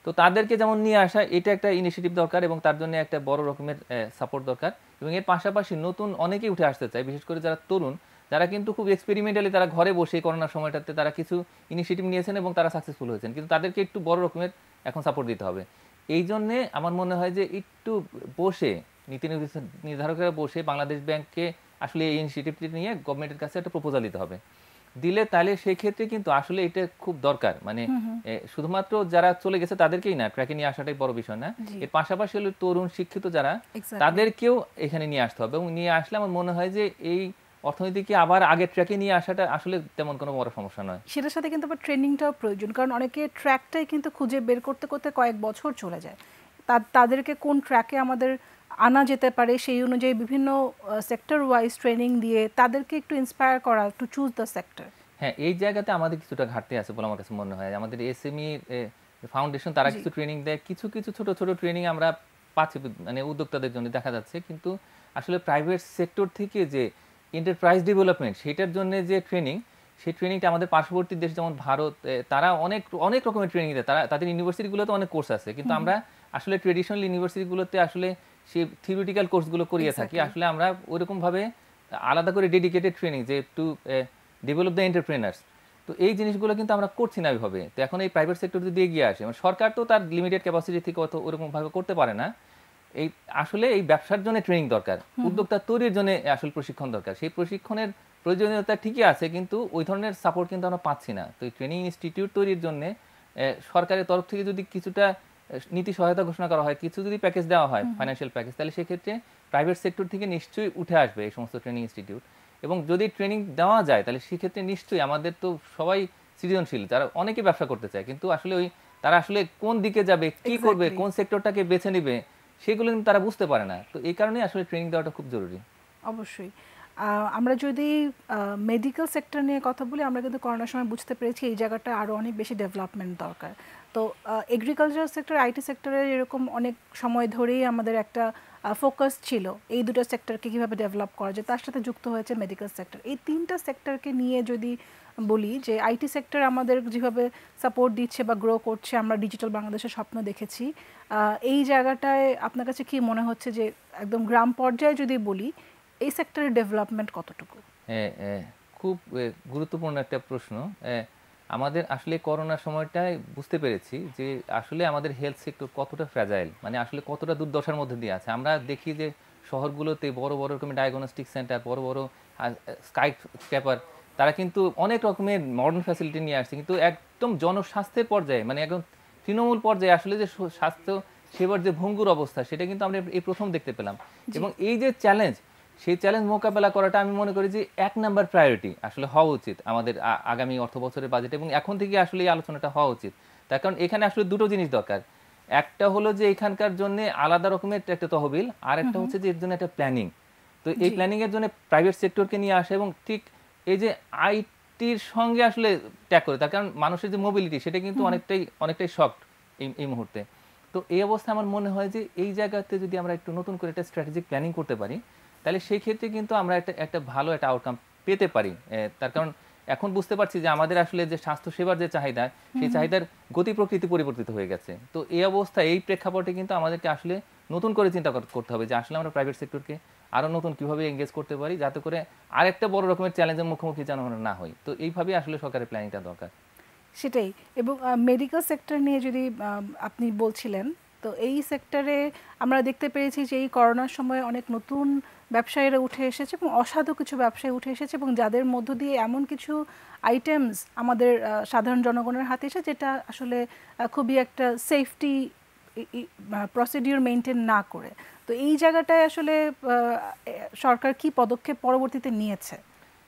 তো তাদেরকে যেমন নিয়ে আসা, এটা একটা ইনিশিয়েটিভ দরকার এবং তার জন্য একটা বড় রকমের সাপোর্ট দরকার। এবং এর পাশাপাশি নতুন অনেকেই উঠে আসতে চায়, বিশেষ করে যারা তরুণ, যারা কিন্তু খুব এক্সপেরিমেন্টালি তারা ঘরে বসে করোনার সময়টাতে তারা কিছু ইনিশিয়েটিভ নিয়েছেন এবং তারা সাকসেসফুল হয়েছেন, কিন্তু তাদেরকে একটু বড় রকমের এখন সাপোর্ট দিতে হবে। এই জন্যে আমার মনে হয় যে একটু বসে নীতি নির্ধারকরা বসে বাংলাদেশ ব্যাংককে আসলে এই ইনিশিয়েটিভটি নিয়ে গভর্নমেন্টের কাছে একটা প্রপোজাল দিতে হবে। দিলে তাহলে সেই ক্ষেত্রে কিন্তু আসলে এটা খুব দরকার। মানে শুধুমাত্র যারা চলে গেছে তাদেরকেই না, ট্র্যাকে নিয়ে আসাটাই বড় বিষয় না, এর পাশাপাশি হলো তরুণ শিক্ষিত যারা, তাদেরকেও এখানে নিয়ে আসতে হবে। এবং নিয়ে আসলে আমার মনে হয় যে এই অর্থনীতিকে আবার আগের ট্র্যাকে নিয়ে আসাটা আসলে তেমন কোনো বড় সমস্যা নয়। সেটার সাথে কিন্তু আবার ট্রেনিংটাও প্রয়োজন, কারণ অনেকে ট্র্যাকটাই কিন্তু খুঁজে বের করতে করতে কয়েক বছর চলে যায়। তাদেরকে কোন ট্র্যাকে আমাদের আনা যেতে পারে, সেই অনুযায়ী বিভিন্ন সেক্টর ওয়াইজ ট্রেনিং দিয়ে তাদেরকে একটু ইন্সপায়ার করা টু চুজ দ্য সেক্টর। হ্যাঁ, এই জায়গাতে আমাদের কিছুটা ঘাটতি আছে বলে আমার কাছে মনে হয়। আমাদের এসএমই ফাউন্ডেশন তারা কিছু ট্রেনিং দেয়, কিছু ছোট ছোট ট্রেনিং আমরা পাচ্ছি মানে উদ্যোক্তাদের জন্য দেখা যাচ্ছে, কিন্তু আসলে প্রাইভেট সেক্টর থেকে যে এন্টারপ্রাইজ ডেভেলপমেন্ট, সেটার জন্য যে ট্রেনিং, সেই ট্রেনিংটা আমাদের পার্শ্ববর্তী দেশ যেমন ভারত, তারা অনেক রকমের ট্রেনিং দেয়। তাদের ইউনিভার্সিটিগুলোতে অনেক কোর্স আছে, কিন্তু আমরা আসলে ট্রেডিশনাল ইউনিভার্সিটিগুলোতে আসলে সেই থিওরিটিক্যাল কোর্সগুলো করিয়ে থাকি। আসলে আমরা ওইরকমভাবে আলাদা করে ডেডিকেটেড ট্রেনিং যে টু ডেভেলপ দ্য এন্টারপ্রেনার্স, তো এই জিনিসগুলো কিন্তু আমরা করছি না ওইভাবে। তো এখন এই প্রাইভেট সেক্টর যদি এগিয়ে আসে, মানে সরকার তো তার লিমিটেড ক্যাপাসিটি থেকে অত ওরকমভাবে করতে পারে না। এই আসলে এই ব্যবসার জন্য ট্রেনিং দরকার, উদ্যোক্তা তৈরির জন্য আসলে প্রশিক্ষণ দরকার। সেই প্রশিক্ষণের প্রয়োজনীয়তা ঠিকই আছে, কিন্তু ওই ধরনের সাপোর্ট কিন্তু আমরা পাচ্ছি না। তো এই ট্রেনিং ইনস্টিটিউট তৈরির জন্য সরকারের তরফ থেকে যদি কিছুটা নীতি সহায়তা ঘোষণা করা হয়, কিছু যদি প্যাকেজ দেওয়া হয়, ফাইন্যান্সিয়াল প্যাকেজ, তাহলে সেক্ষেত্রে প্রাইভেট সেক্টর থেকে নিশ্চয়ই উঠে আসবে এই সমস্ত ট্রেনিং ইনস্টিটিউট। এবং যদি ট্রেনিং দেওয়া যায়, তাহলে সেক্ষেত্রে নিশ্চয়ই আমাদের তো সবাই সৃজনশীল, যারা অনেকে ব্যবসা করতে চায়, কিন্তু আসলে তারা আসলে কোন দিকে যাবে, কি করবে, কোন সেক্টরটাকে বেছে নেবে, সেগুলো কিন্তু তারা বুঝতে পারে না। তো এই কারণে আসলে ট্রেনিং দেওয়াটা খুব জরুরি। অবশ্যই। আমরা যদি মেডিকেল সেক্টর নিয়ে কথা বলি, আমরা কিন্তু করোনার সময় বুঝতে পেরেছি এই জায়গাটা আরও অনেক বেশি ডেভেলপমেন্ট দরকার। তো এগ্রিকালচার সেক্টর, আইটি সেক্টরে এরকম অনেক সময় ধরেই আমাদের একটা ফোকাস ছিল এই দুটো সেক্টরকে কীভাবে ডেভেলপ করা যায়, তার সাথে যুক্ত হয়েছে মেডিকেল সেক্টর। এই তিনটা সেক্টরকে নিয়ে যদি বলি যে আইটি সেক্টর আমাদের যেভাবে সাপোর্ট দিচ্ছে বা গ্রো করছে, আমরা ডিজিটাল বাংলাদেশের স্বপ্ন দেখেছি, এই জায়গাটায় আপনার কাছে কি মনে হচ্ছে যে একদম গ্রাম পর্যায়ে যদি বলি এই সেক্টরের ডেভেলপমেন্ট কতটুকু? খুব গুরুত্বপূর্ণ একটা প্রশ্ন। আমাদের আসলে করোনার সময়টায় বুঝতে পেরেছি যে আসলে আমাদের হেলথ সেক্টর কতটা ফ্র্যাজাইল, মানে আসলে কতটা দুর্দশার মধ্যে দিয়ে আছে। আমরা দেখি যে শহরগুলোতে বড় বড় রকমের ডায়াগনস্টিক সেন্টার, বড় বড় স্কাই স্ক্র্যাপার, তারা কিন্তু অনেক রকমের মডার্ন ফ্যাসিলিটি নিয়ে আসছে, কিন্তু একদম জনস্বাস্থ্যের পর্যায়ে, মানে একদম তৃণমূল পর্যায়ে আসলে যে স্বাস্থ্য সেবার যে ভঙ্গুর অবস্থা, সেটা কিন্তু আমরা এই প্রথম দেখতে পেলাম। জি। এবং এই যে চ্যালেঞ্জ, সেই চ্যালেঞ্জ মোকাবেলা করাটা আমি মনে করি যে ১ নাম্বার প্রায়োরিটি আসলে হওয়া উচিত আমাদের আগামী অর্থ বছরের বাজেট, এবং এখন থেকে আসলে এই আলোচনাটা হওয়া উচিত। তার কারণ এখানে আসলে দুটো জিনিস দরকার। একটা হলো যে এখানকার জন্য আলাদা রকমের একটা তহবিল, আর একটা হচ্ছে যে এর জন্য একটা প্ল্যানিং। তো এই জি। প্ল্যানিং এর জন্য প্রাইভেট সেক্টরকে নিয়ে আসা, এবং ঠিক এই যে আইটির সঙ্গে আসলে ট্যাগ করে, তার কারণ মানুষের যে মোবিলিটি সেটা কিন্তু অনেকটাই শক্ট এই মুহূর্তে। তো এই অবস্থায় আমার মনে হয় যে এই জায়গাতে যদি আমরা একটু নতুন করে একটা স্ট্র্যাটেজিক প্ল্যানিং করতে পারি, তাহলে সেই ক্ষেত্রে কিন্তু আমরা একটা ভালো একটা আউটকাম পেতে পারি। তার কারণ এখন বুঝতে পারছি যে আমাদের আসলে যে স্বাস্থ্যসেবার যে চাহিদা, সেই চাহিদার গতি প্রকৃতি পরিবর্তিত হয়ে গেছে। তো এই অবস্থায় এই প্রেক্ষাপটে কিন্তু আমাদেরকে আসলে নতুন করে চিন্তা করতে হবে যে আসলে আমরা প্রাইভেট সেক্টরকে আরো নতুন কিভাবে এঙ্গেজ করতে পারি, যাতে করে আরেকটা বড় রকমের চ্যালেঞ্জের মুখোমুখি যেন আমরা না হই। তো এইভাবেই আসলে সরকারের প্ল্যানিংটা দরকার। সেটাই। এবং মেডিকেল সেক্টর নিয়ে যদি আপনি বলছিলেন, তো এই সেক্টরে আমরা দেখতে পেরেছি যে এই করোনার সময় অনেক নতুন ব্যবসায়ীরা উঠে এসেছে এবং অসাধু কিছু ব্যবসায়ী উঠে এসেছে, এবং যাদের মধ্য দিয়ে এমন কিছু আইটেমস আমাদের সাধারণ জনগণের হাতে এসে, যেটা আসলে খুবই একটা সেফটি প্রসিডিউর মেনটেন না করে। তো এই জায়গাটায় আসলে সরকার কি পদক্ষেপ পরবর্তীতে নিয়েছে?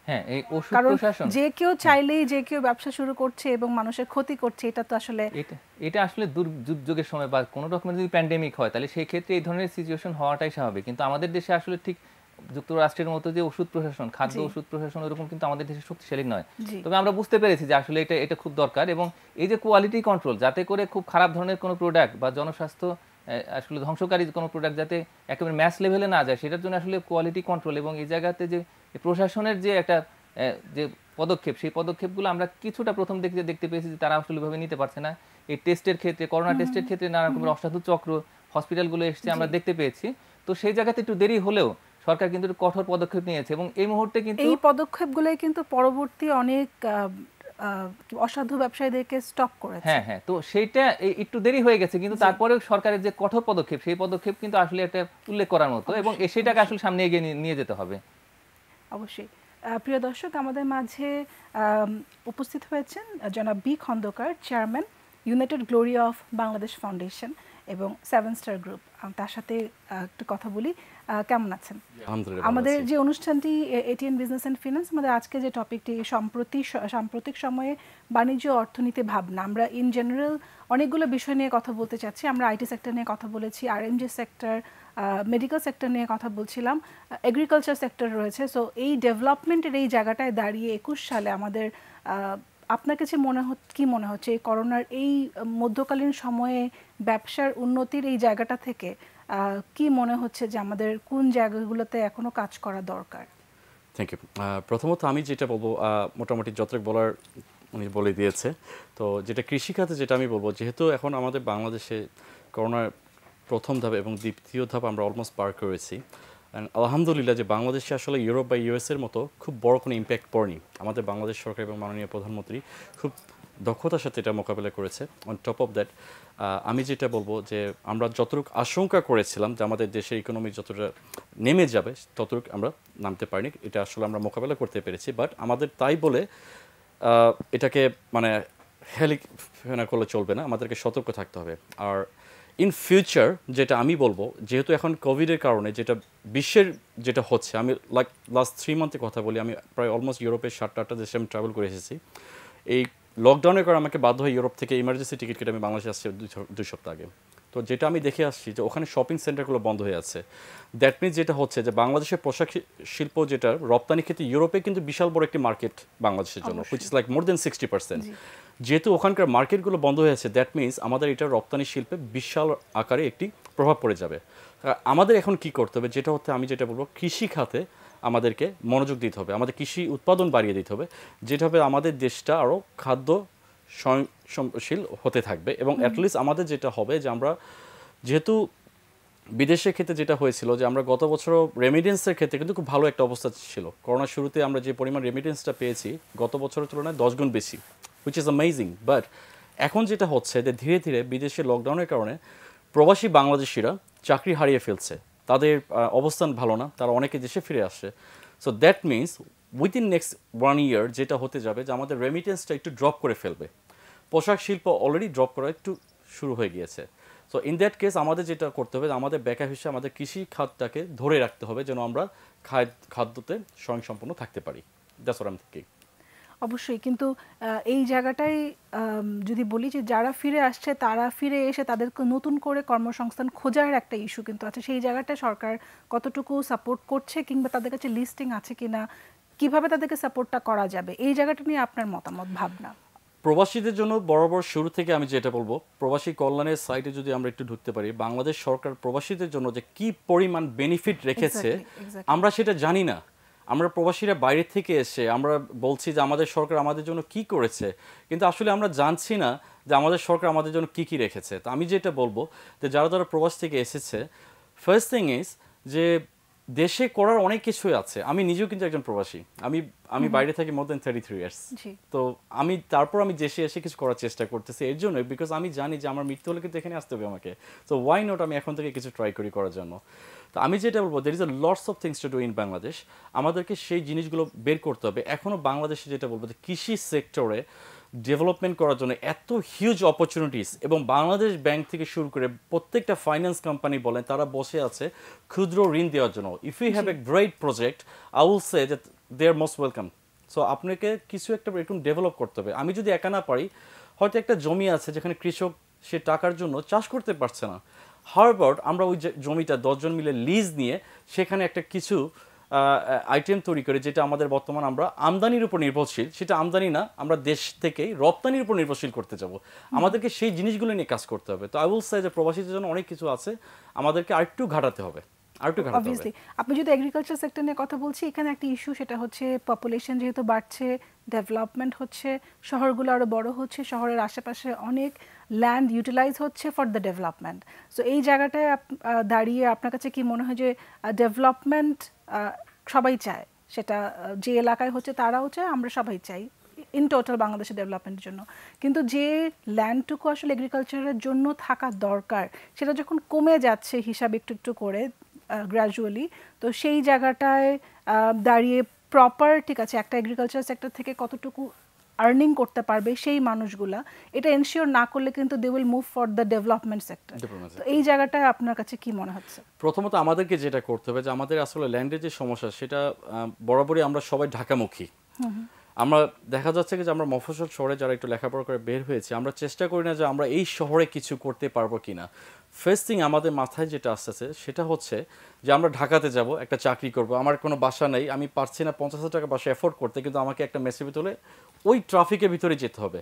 হ্যাঁ, এই ওষুধ কারণ প্রশাসন, যে কেউ চাইলেই যে কেউ ব্যবসা শুরু করছে এবং মানুষের ক্ষতি করছে, এটা তো আসলে এটা এটা আসলে দুর্যোগের সময় বা কোনো রকমের যদি প্যান্ডেমিক হয়, তাহলে সেই ক্ষেত্রে এই ধরনের সিচুয়েশন হওয়াটাই স্বাভাবিক। কিন্তু আমাদের দেশে আসলে ঠিক যুক্তরাষ্ট্রের মতো যে ওষুধ প্রশাসন, খাদ্য জি। ওষুধ প্রশাসন, ওরকম কিন্তু আমাদের দেশে শক্তিশালী নয়। জি। তবে আমরা বুঝতে পেরেছি যে আসলে এটা খুব দরকার, এবং এই যে কোয়ালিটি কন্ট্রোল, যাতে করে খুব খারাপ ধরনের কোনো প্রোডাক্ট বা জনস্বাস্থ্য আসলে ধ্বংসকারী কোনো প্রোডাক্ট যাতে একেবারে ম্যাস লেভেলে না যায়, সেটার জন্য আসলে কোয়ালিটি কন্ট্রোল এবং এই জায়গাতে যে প্রশাসনের যে একটা যে পদক্ষেপ, সেই পদক্ষেপগুলো আমরা কিছুটা প্রথম দেখতে পেয়েছি যে তারা আসলে ভাবে নিতে পারছে না। এই টেস্টের ক্ষেত্রে, করোনা টেস্টের ক্ষেত্রে নানা রকমের অসাধু চক্র হসপিটালগুলো এসছে, আমরা দেখতে পেয়েছি। তো সেই জায়গাতে একটু দেরি হলেও সরকার কিন্তু একটু কঠোর পদক্ষেপ নিয়েছে, এবং এই মুহূর্তে কিন্তু এই পদক্ষেপগুলোই কিন্তু পরবর্তী অনেক অসাধু ব্যবসায়ীদেরকে স্টপ করেছে। হ্যাঁ, হ্যাঁ, তো সেইটা একটু দেরি হয়ে গেছে, কিন্তু তারপরেও সরকারের যে কঠোর পদক্ষেপ, সেই পদক্ষেপ কিন্তু আসলে একটা উল্লেখ করার মতো, এবং সেটাকে আসলে সামনে এগিয়ে নিয়ে যেতে হবে। অবশ্যই। প্রিয় দর্শক, আমাদের মাঝে উপস্থিত হয়েছেন জনাব B Khandaker, chairman united glory of Bangladesh foundation এবং 7 স্টার গ্রুপ। তার সাথে একটু কথা বলি। কেমন আছেন? আলহামদুলিল্লাহ, আমাদের যে অনুষ্ঠানটি এটিএন বিজনেস অ্যান্ড ফিন্যান্স, আমাদের আজকে যে টপিকটি সাম্প্রতিক সময়ে বাণিজ্য অর্থনীতি ভাবনা, আমরা ইন জেনারেল অনেকগুলো বিষয় নিয়ে কথা বলতে চাচ্ছি। আমরা আইটি সেক্টর নিয়ে কথা বলেছি, আরএমজি সেক্টর, মেডিকেল সেক্টর নিয়ে কথা বলছিলাম, এগ্রিকালচার সেক্টর রয়েছে। সো এই ডেভেলপমেন্টের এই জায়গাটায় দাঁড়িয়ে 21 সালে আমাদের আপনার কাছে কি মনে হচ্ছে এই করোনার এই মধ্যকালীন সময়ে ব্যবসার উন্নতির এই জায়গাটা থেকে কি মনে হচ্ছে যে আমাদের কোন জায়গাগুলোতে এখনো কাজ করা দরকার? Thank you. প্রথমত আমি যেটা বলবো, মোটামুটি যতটুকু বলার উনি বলে দিয়েছে। তো যেটা কৃষিখাতে যেটা আমি বলবো, যেহেতু এখন আমাদের বাংলাদেশে করোনার প্রথম ধাপ এবং দ্বিতীয় ধাপ আমরা অলমোস্ট পার করেছি, আলহামদুলিল্লাহ যে বাংলাদেশে আসলে ইউরোপ বা ইউএসের মতো খুব বড় কোনো ইম্প্যাক্ট পড়েনি। আমাদের বাংলাদেশ সরকার এবং মাননীয় প্রধানমন্ত্রী খুব দক্ষতার সাথে এটা মোকাবেলা করেছে। অন টপ অফ দ্যাট, আমি যেটা বলবো যে আমরা যতটুকু আশঙ্কা করেছিলাম যে আমাদের দেশের ইকোনমি যতটা নেমে যাবে, ততটুকু আমরা নামতে পারিনি। এটা আসলে আমরা মোকাবেলা করতে পেরেছি, বাট আমাদের তাই বলে এটাকে মানে হেলিফেনা করলে চলবে না, আমাদেরকে সতর্ক থাকতে হবে। আর ইন ফিউচার যেটা আমি বলবো, যেহেতু এখন কোভিডের কারণে যেটা বিশ্বের যেটা হচ্ছে, আমি লাস্ট 3 মান্থের কথা বলি, আমি প্রায় অলমোস্ট ইউরোপের 7-8টা দেশে আমি ট্রাভেল করে এসেছি। এই লকডাউনের কারণে আমাকে বাধ্য হয়ে ইউরোপ থেকে ইমার্জেন্সি টিকিট কেটে আমি বাংলাদেশে আসছি 2 সপ্তাহ আগে। তো যেটা আমি দেখে আসছি যে ওখানে শপিং সেন্টারগুলো বন্ধ হয়ে আছে। দ্যাট মিনস যেটা হচ্ছে যে বাংলাদেশের পোশাক শিল্প যেটা রপ্তানি ক্ষেত্রে ইউরোপে কিন্তু বিশাল বড় একটি মার্কেট বাংলাদেশের জন্য, হুইচ ইজ লাইক মোর দেন 60%। যেহেতু ওখানকার মার্কেটগুলো বন্ধ হয়ে আছে, দ্যাট মিনস আমাদের এটা রপ্তানি শিল্পে বিশাল আকারে একটি প্রভাব পড়ে যাবে। আমাদের এখন কি করতে হবে, যেটা হচ্ছে আমি যেটা বলবো, কৃষি খাতে আমাদেরকে মনোযোগ দিতে হবে, আমাদের কৃষি উৎপাদন বাড়িয়ে দিতে হবে, যেটা হবে আমাদের দেশটা আরও খাদ্য স্বয়ংসম্পূর্ণশীল হতে থাকবে। এবং অ্যাটলিস্ট আমাদের যেটা হবে যে আমরা যেহেতু বিদেশের ক্ষেত্রে যেটা হয়েছিল যে আমরা গত বছরও রেমিটেন্সের ক্ষেত্রে কিন্তু খুব ভালো একটা অবস্থা ছিল। করোনার শুরুতে আমরা যে পরিমাণ রেমিটেন্সটা পেয়েছি গত বছরের তুলনায় 10 গুণ বেশি হুইচ ইজ অ্যামেজিং। বাট এখন যেটা হচ্ছে যে ধীরে ধীরে বিদেশে লকডাউনের কারণে প্রবাসী বাংলাদেশিরা চাকরি হারিয়ে ফেলছে, তাদের অবস্থান ভালো না, তারা অনেকে দেশে ফিরে আসছে। So that means within next 1 ইয়ার যেটা হতে যাবে যে আমাদের রেমিটেন্সটা একটু ড্রপ করে ফেলবে। পোশাক শিল্প অলরেডি ড্রপ করা একটু শুরু হয়ে গিয়েছে। সো ইন দ্যাট কেস আমাদের যেটা করতে হবে, আমাদের ব্যাকআপ হিসেবে আমাদের কৃষি খাতটাকে ধরে রাখতে হবে যেন আমরা খাদ্যতে স্বয়ংসম্পূর্ণ থাকতে পারি। That's what I am thinking. অবশ্যই, কিন্তু এই জায়গাটাই যদি বলি যে যারা ফিরে আসছে তারা ফিরে এসে তাদেরকে নতুন করে কর্মসংস্থান খোঁজার একটা ইস্যু কিন্তু আছে। সেই জায়গাটা সরকার কতটুকু সাপোর্ট করছে, কিংবা তাদের কাছে লিস্টিং আছে কিনা, কিভাবে তাদেরকে সাপোর্টটা করা যাবে, এই জায়গাটা নিয়ে আপনার মতামত, ভাবনা? প্রবাসীদের জন্য বরাবর শুরু থেকে আমি যেটা বলবো, প্রবাসী কল্যাণের সাইটে যদি আমরা একটু ঢুকতে পারি, বাংলাদেশ সরকার প্রবাসীদের জন্য যে কি পরিমাণ বেনিফিট রেখেছে আমরা সেটা জানি না। আমরা প্রবাসীরা বাইরে থেকে এসে আমরা বলছি যে আমাদের সরকার আমাদের জন্য কি করেছে, কিন্তু আসলে আমরা জানছি না যে আমাদের সরকার আমাদের জন্য কি কি রেখেছে। তো আমি যেটা বলবো যে যারা যারা প্রবাস থেকে এসেছে, ফার্স্ট থিং ইজ যে দেশে করার অনেক কিছুই আছে। আমি নিজেও কিন্তু একজন প্রবাসী, আমি বাইরে থাকি মোর দ্যান 33 ইয়ার্স। তো তারপর আমি দেশে এসে কিছু করার চেষ্টা করতেছি এর জন্য, বিকজ আমি জানি যে আমার মৃত্যু হলে কিন্তু এখানে আসতে হবে আমাকে। সো ওয়াই নট আমি এখন থেকে কিছু ট্রাই করার জন্য। তো আমি যেটা বলবো, there is a lots of things to do in Bangladesh. আমাদেরকে সেই জিনিসগুলো বের করতে হবে। এখনও বাংলাদেশে যেটা বলবো যে কৃষি সেক্টরে ডেভেলপমেন্ট করার জন্য এত হিউজ অপরচুনিটিস, এবং বাংলাদেশ ব্যাংক থেকে শুরু করে প্রত্যেকটা ফাইন্যান্স কোম্পানি বলেন তারা বসে আছে ক্ষুদ্র ঋণ দেওয়ার জন্য। If you have a great project, I will say that they are most welcome. So আপনাকে কিছু একটা এরকম ডেভেলপ করতে হবে। আমি যদি একা না পারি, হয়তো একটা জমি আছে যেখানে কৃষক সে টাকার জন্য চাষ করতে পারছে না, হারবার্ড আমরা ওই জমিটা 10 জন মিলে লিজ নিয়ে সেখানে একটা কিছু আইটেম তৈরি করে, যেটা আমাদের বর্তমান আমরা আমদানির উপর নির্ভরশীল, সেটা আমদানি না, আমরা দেশ থেকেই রপ্তানির উপর নির্ভরশীল করতে যাব। আমাদেরকে সেই জিনিসগুলো নিয়ে কাজ করতে হবে। তো আই উইল সে যে প্রবাসীদের জন্য অনেক কিছু আছে, আমাদেরকে আরেকটু ঘাটাতে হবে। অবভিয়াসলি আপনি যদি এগ্রিকালচার সেক্টর নিয়ে কথা বলছি, এখানে একটা ইস্যু, সেটা হচ্ছে পপুলেশন যেহেতু বাড়ছে, ডেভেলপমেন্ট হচ্ছে, শহরগুলো আরও বড় হচ্ছে, শহরের আশেপাশে অনেক ল্যান্ড ইউটিলাইজ হচ্ছে ফর দ্য ডেভেলপমেন্ট। সো এই জায়গাটায় দাঁড়িয়ে আপনার কাছে কি মনে হয় যে ডেভেলপমেন্ট সবাই চায়, সেটা যে এলাকায় হচ্ছে তারাও চায়, আমরা সবাই চাই ইন টোটাল বাংলাদেশের ডেভেলপমেন্টের জন্য, কিন্তু যে ল্যান্ডটুকু আসলে এগ্রিকালচারের জন্য থাকা দরকার সেটা যখন কমে যাচ্ছে হিসাব একটু একটু করে গ্র্যাজুয়ালি, তো সেই জায়গাটায় দাঁড়িয়ে প্রপার, ঠিক আছে, একটা এগ্রিকালচার সেক্টর থেকে কতটুকু আর্নিং করতে পারবে সেই মানুষগুলা, এটা এনশিওর না করলে কিন্তু they will move for the development sector. তো এই জায়গাটায় আপনার কাছে কি মনে হচ্ছে? প্রথমত আমাদেরকে যেটা করতে হবে যে আমাদের আসলে ল্যান্ডের যে সমস্যা, সেটা বরাবরই আমরা সবাই ঢাকামুখী। আমরা দেখা যাচ্ছে যে আমরা মফস্বল শহরে যারা একটু লেখাপড়া করে বের হয়েছি, আমরা চেষ্টা করি না যে আমরা এই শহরে কিছু করতে পারবো কিনা। ফার্স্ট থিং আমাদের মাথায় যেটা আসতেছে সেটা হচ্ছে যে আমরা ঢাকাতে যাব, একটা চাকরি করব, আমার কোনো বাসা নেই, আমি পারছি না 50,000 টাকা বাসা এফোর্ড করতে, কিন্তু আমাকে একটা মেসের ভিতরে ওই ট্রাফিকের ভিতরে যেতে হবে।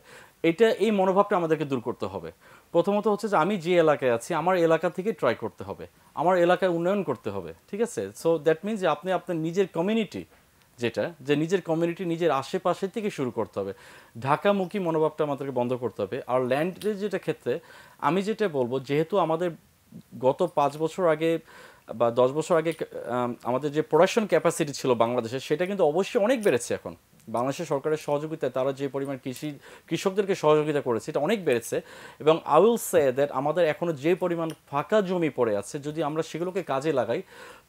এই মনোভাবটা আমাদেরকে দূর করতে হবে। প্রথমত হচ্ছে যে আমি যে এলাকায় আছি, আমার এলাকা থেকে ট্রাই করতে হবে, আমার এলাকায় উন্নয়ন করতে হবে, ঠিক আছে? সো দ্যাট মিনস যে আপনি আপনার নিজের কমিউনিটি, যে নিজের কমিউনিটি নিজের আশেপাশে থেকে শুরু করতে হবে। ঢাকামুখী মনোভাবটা আমাদেরকে বন্ধ করতে হবে। আর ল্যান্ডের যেটা ক্ষেত্রে আমি যেটা বলবো, যেহেতু আমাদের গত 5 বছর আগে বা 10 বছর আগে আমাদের যে প্রোডাকশন ক্যাপাসিটি ছিল বাংলাদেশে, সেটা কিন্তু অবশ্যই অনেক বেড়েছে। এখন বাংলাদেশের সরকারের সহযোগিতায় তারা যে পরিমাণ কৃষকদেরকে সহযোগিতা করেছে, এটা অনেক বেড়েছে। এবং আই উইল সে দ্যাট আমাদের এখনও যে পরিমাণ ফাঁকা জমি পড়ে আছে, যদি আমরা সেগুলোকে কাজে লাগাই,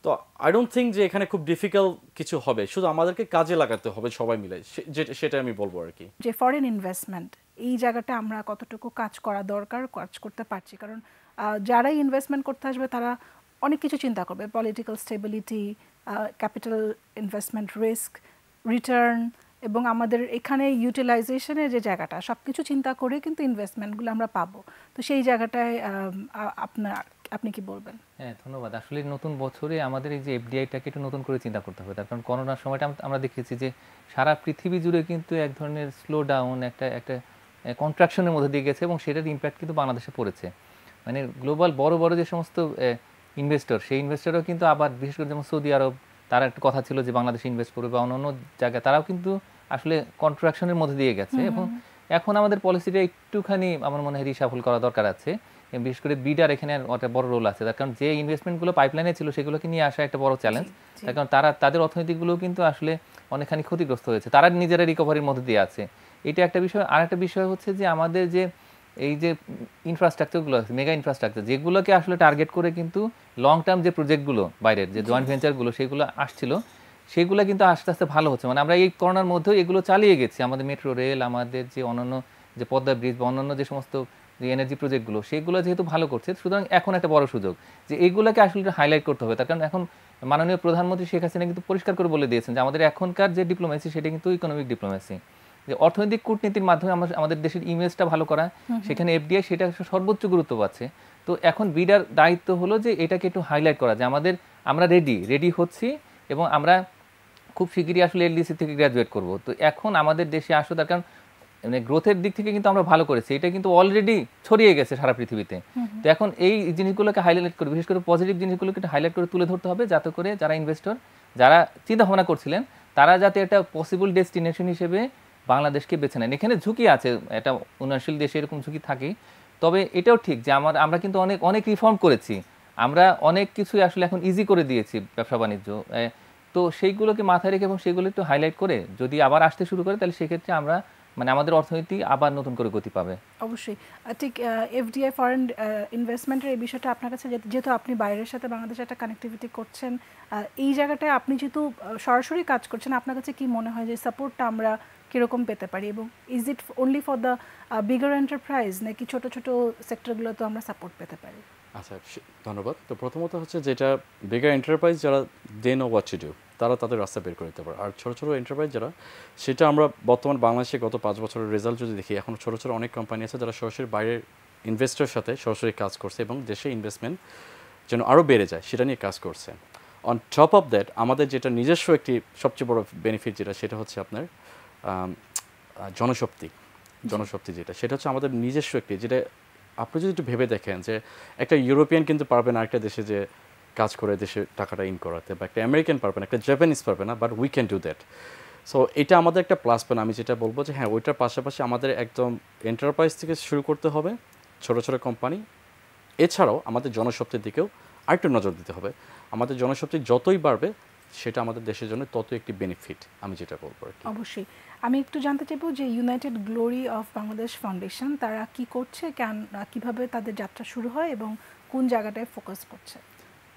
তো আই ডোন্ট থিঙ্ক যে এখানে খুব ডিফিকাল্ট কিছু হবে, শুধু আমাদেরকে কাজে লাগাতে হবে সবাই মিলে, সেটা আমি বলবো আর কি। যে ফরেন ইনভেস্টমেন্ট, এই জায়গাটা আমরা কতটুকু কাজ করা দরকার, কাজ করতে পারছি? কারণ যারাই ইনভেস্টমেন্ট করতে আসবে তারা অনেক কিছু চিন্তা করবে, political stability, capital investment risk, return, এবং আমাদের এখানে ইউটিলাইজেশনের যে জায়গাটা, সব কিছু চিন্তা করে কিন্তু ইনভেস্টমেন্টগুলো আমরা পাবো। তো সেই জায়গাটায় আপনি কি বলবেন? হ্যাঁ, ধন্যবাদ। আসলে নতুন বছরে আমাদের এই যে এফডিআইটাকে একটু নতুন করে চিন্তা করতে হবে। তার কারণ করোনার সময়টা আমরা দেখেছি যে সারা পৃথিবী জুড়ে কিন্তু এক ধরনের স্লো ডাউন, একটা কন্ট্রাকশনের মধ্যে দিয়ে গেছে, এবং সেটার ইম্প্যাক্ট কিন্তু বাংলাদেশে পড়েছে। মানে গ্লোবাল বড় বড় যে সমস্ত ইনভেস্টর, সেই ইনভেস্টরও কিন্তু আবার বিশেষ করে যেমন সৌদি আরব, তারা একটা কথা ছিল যে বাংলাদেশে ইনভেস্ট করবে, বা অন্য জায়গায়, তারাও কিন্তু আসলে কন্ট্রাকশনের মধ্যে দিয়ে গেছে। এবং এখন আমাদের পলিসিটা একটুখানি আমার মনে হয় রিশাফল করা দরকার আছে। বিশেষ করে বিডার এখানে একটা বড় রোল আছে, তার কারণ যে ইনভেস্টমেন্টগুলো পাইপলাইনে ছিল সেগুলোকে নিয়ে আসা একটা বড় চ্যালেঞ্জ। তার কারণ তাদের অর্থনীতিগুলো কিন্তু আসলে অনেকখানি ক্ষতিগ্রস্ত হয়েছে, তারা নিজেরা রিকভারির মধ্যে দিয়ে আছে। এটা একটা বিষয়। আর একটা বিষয় হচ্ছে যে আমাদের যে এই যে ইনফ্রাস্ট্রাকচারগুলো আছে, মেগা ইনফ্রাস্ট্রাকচার, যেগুলোকে আসলে টার্গেট করে কিন্তু লং টার্ম যে প্রজেক্টগুলো বাইরের যে জয়েন্ট ভেঞ্চারগুলো সেগুলো আসছিল, সেগুলো কিন্তু আস্তে আস্তে ভালো হচ্ছে। মানে আমরা এই করোনার মধ্যেও এগুলো চালিয়ে গেছি। আমাদের মেট্রো রেল, আমাদের যে অন্যান্য যে পদ্মা ব্রিজ বা অন্যান্য যে সমস্ত যে এনার্জি প্রজেক্টগুলো, সেগুলো যেহেতু ভালো করছে, সুতরাং এখন একটা বড় সুযোগ যে এগুলোকে আসলে হাইলাইট করতে হবে। তার কারণ এখন মাননীয় প্রধানমন্ত্রী শেখ হাসিনা কিন্তু পরিষ্কার করে বলে দিয়েছেন যে আমাদের এখনকার যে ডিপ্লোমেসি সেটা কিন্তু ইকোনমিক ডিপ্লোমেসি, যে অর্থনৈতিক কূটনীতির মাধ্যমে আমরা আমাদের দেশের ইমেজটা ভালো করা, সেখানে এফডিআই সেটা সর্বোচ্চ গুরুত্ব পাচ্ছে। তো এখন বিডার দায়িত্ব হলো যে এটাকে একটু হাইলাইট করা, যে আমরা রেডি হচ্ছি এবং আমরা খুব শিগগিরই আসলে এলডিসি থেকে গ্র্যাজুয়েট করব। তো এখন আমাদের দেশে আসো, তার কারণ মানে গ্রোথের দিক থেকে কিন্তু আমরা ভালো করেছি, এটা কিন্তু অলরেডি ছড়িয়ে গেছে সারা পৃথিবীতে। তো এখন এই জিনিসগুলোকে হাইলাইট করে, বিশেষ করে পজিটিভ জিনিসগুলোকে হাইলাইট করে তুলে ধরতে হবে, যাতে করে যারা ইনভেস্টর, যারা চিন্তা ভাবনা করছিলেন, তারা যাতে একটা পসিবল ডেস্টিনেশন হিসেবে বাংলাদেশকে বেছে নেন। এখানে ঝুঁকি আছে, এটা উন্নয়নশীল দেশে এরকম ঝুঁকি থাকেই। তবে এটাও ঠিক যে আমরা কিন্তু অনেক রিফর্ম করেছি, আমরা অনেক কিছুই আসলে এখন ইজি করে দিয়েছি ব্যবসা বাণিজ্য। তো সেইগুলোকে মাথায় রেখে এবং সেগুলো একটু হাইলাইট করে যদি আবার আসতে শুরু করে, তাহলে সেক্ষেত্রে আমরা মানে আমাদের অর্থনীতি আবার নতুন করে গতি পাবে। অবশ্যই ঠিক এফডিআই ফরেন ইনভেস্টমেন্টের এই বিষয়টা আপনার কাছে, যেহেতু আপনি বাইরের সাথে বাংলাদেশে একটা কানেক্টিভিটি করছেন, এই জায়গাটায় আপনি যেহেতু সরাসরি কাজ করছেন, আপনার কাছে কি মনে হয় যে সাপোর্টটা আমরা কীরকম পেতে পারি, এবং is it only for the bigger enterprise, নাকি ছোট ছোট সেক্টরগুলোতে আমরা সাপোর্ট পেতে পারি? আচ্ছা, ধন্যবাদ। তো প্রথমত হচ্ছে যেটা বিগার এন্টারপ্রাইজ যারা they know what to do, তারা তাদের রাস্তা বের করে দিতে পারে। আর ছোটো ছোটো এন্টারপ্রাইজ যারা, সেটা আমরা বর্তমান বাংলাদেশে গত 5 বছরের রেজাল্ট যদি দেখি, এখন ছোটো ছোটো অনেক কোম্পানি আছে যারা সরাসরি বাইরের ইনভেস্টরের সাথে সরাসরি কাজ করছে এবং দেশে ইনভেস্টমেন্ট যেন আরও বেড়ে যায় সেটা নিয়ে কাজ করছে। অন টপ অফ দ্যাট, আমাদের যেটা নিজস্ব একটি সবচেয়ে বড় বেনিফিট যেটা হচ্ছে আপনার জনশক্তি যেটা, সেটা হচ্ছে আমাদের নিজস্ব একটি, যেটা আপনি যদি একটু ভেবে দেখেন যে একটা ইউরোপিয়ান কিন্তু পারবে না একটা দেশে যে কাজ করে দেশে টাকাটা ইন করাতে, বা একটা আমেরিকান পারবে না, একটা জাপানিজ পারবে না, but we can do that. So এটা আমাদের একটা প্লাস পয়েন্ট। আমি যেটা বলবো যে হ্যাঁ, ওইটার পাশাপাশি আমাদের একদম এন্টারপ্রাইজ থেকে শুরু করতে হবে, ছোটো ছোটো কোম্পানি। এছাড়াও আমাদের জনশক্তির দিকেও আরেকটু নজর দিতে হবে। আমাদের জনশক্তি যতই বাড়বে, সেটা আমাদের দেশের জন্য তত একটি বেনিফিট, আমি যেটা বলবো আর কি। অবশ্যই। আমি একটু জানতে চাইবো যে United glory of Bangladesh foundation তারা কি করছে, কিভাবে তাদের যাত্রা শুরু হয় এবং কোন জায়গাটায় ফোকাস করছে?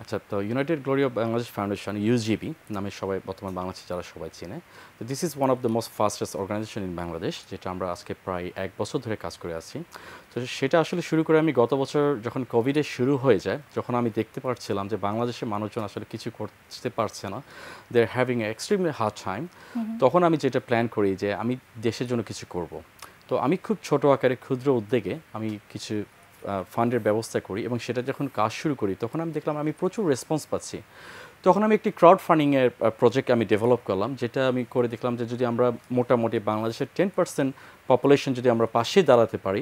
আচ্ছা, তো united glory of Bangladesh foundation, UGB নামে সবাই বর্তমান বাংলাদেশে যারা সবাই চিনে। তো this is one of the most fastest organisation in Bangladesh, যেটা আমরা আজকে প্রায় 1 বছর ধরে কাজ করে আসছি। তো সেটা আসলে শুরু করে আমি গত বছর যখন কোভিডে শুরু হয়ে যায়, যখন আমি দেখতে পাচ্ছিলাম যে বাংলাদেশের মানুষজন আসলে কিছু করতে পারছে না, they are having a extremely hard time, তখন আমি যেটা প্ল্যান করি যে আমি দেশের জন্য কিছু করব। তো আমি খুব ছোট আকারে ক্ষুদ্র উদ্যোগে আমি কিছু ফান্ডের ব্যবস্থা করি, এবং সেটা যখন কাজ শুরু করি তখন আমি দেখলাম আমি প্রচুর রেসপন্স পাচ্ছি। তখন আমি একটি ক্রাউড ফান্ডিংয়ের প্রজেক্ট আমি ডেভেলপ করলাম, যেটা আমি করে দেখলাম যে যদি আমরা মোটামুটি বাংলাদেশের 10% পপুলেশন যদি আমরা পাশে দাঁড়াতে পারি,